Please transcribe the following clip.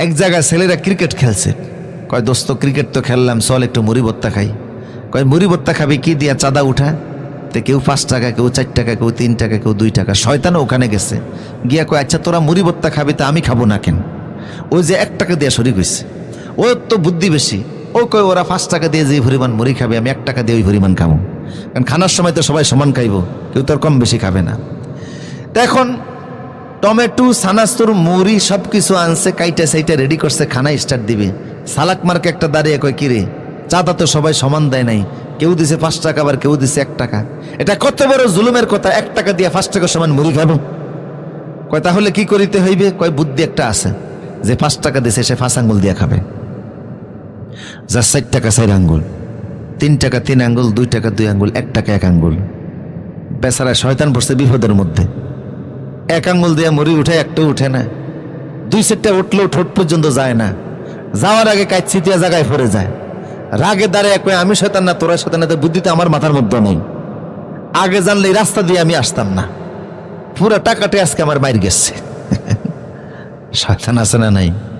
এক জায়গায় ছেলেরা ক্রিকেট খেলছে, কয় দোস্ত ক্রিকেট তো খেললাম, চল একটু মুড়ি ভর্তা খাই। কয় মুড়ি ভর্তা খাবি কি দিয়া? চাঁদা উঠা। তো কেউ 5 টাকা, কেউ 4 টাকা, কেউ 3 টাকা, কেউ 2 টাকা। শয়তানও ওখানে গেছে, গিয়া কয় আচ্ছা তোরা মুড়ি ভর্তা খাবি, তা আমি খাবো না কেন? ওই যে 1 টাকা দিয়ে শরিক হয়েছে, ও তো বুদ্ধি বেশি। ও কয় ওরা 5 টাকা দিয়ে যে পরিমাণ মুড়ি খাবে, আমি 1 টাকা দিয়ে ওই পরিমাণ খাবো, কারণ খানার সময় তো সবাই সমান খাইব, কেউ তো আর কম বেশি খাবে না। তো এখন টমেটো, সানাস্তুর, মুড়ি সব কিছু আনছে, কাইটা সাইটা রেডি করছে, খানা স্টার্ট দিবে। সালাক মার্কে একটা দাঁড়িয়ে কয় কিরে, চাঁদা তো সবাই সমান দেয় নাই, কেউ দিছে 5 টাকা, আবার কেউ দিছে 1 টাকা। এটা কত বড় জুলুমের কথা, 1 টাকা দিয়ে 5 টাকা সমান মুড়ি খাবো। কয় তাহলে কি করিতে হইবে? কয় বুদ্ধি একটা আছে, যে 5 টাকা দিছে সে 5 আঙ্গুল দিয়ে খাবে, যা 4 টাকা 4 আঙ্গুল, 3 টাকা 3 আঙ্গুল, 2 টাকা 2 আঙ্গুল, 1 টাকা 1 আঙ্গুল। বেচারা শয়তান পড়ছে বিপদের মধ্যে। 1 আঙ্গুল দিয়ে মুড়ি উঠে, একটাও উঠে না, 2-4টা উঠলেও ঠোঁট পর্যন্ত যায় না, যাওয়ার আগে কাইছিটিয়া জায়গায় পড়ে যায়। রাগে দাঁড়ায় কয় আমি শয়তান না, তোরা শয়তান না, বুদ্ধিতে আমার মাথার মধ্যে নেই, আগে জানলে এই রাস্তা দিয়ে আমি আসতাম না, পুরো টাকাটা আজকে আমার মাইর গেছে। শয়তান আছে না নাই?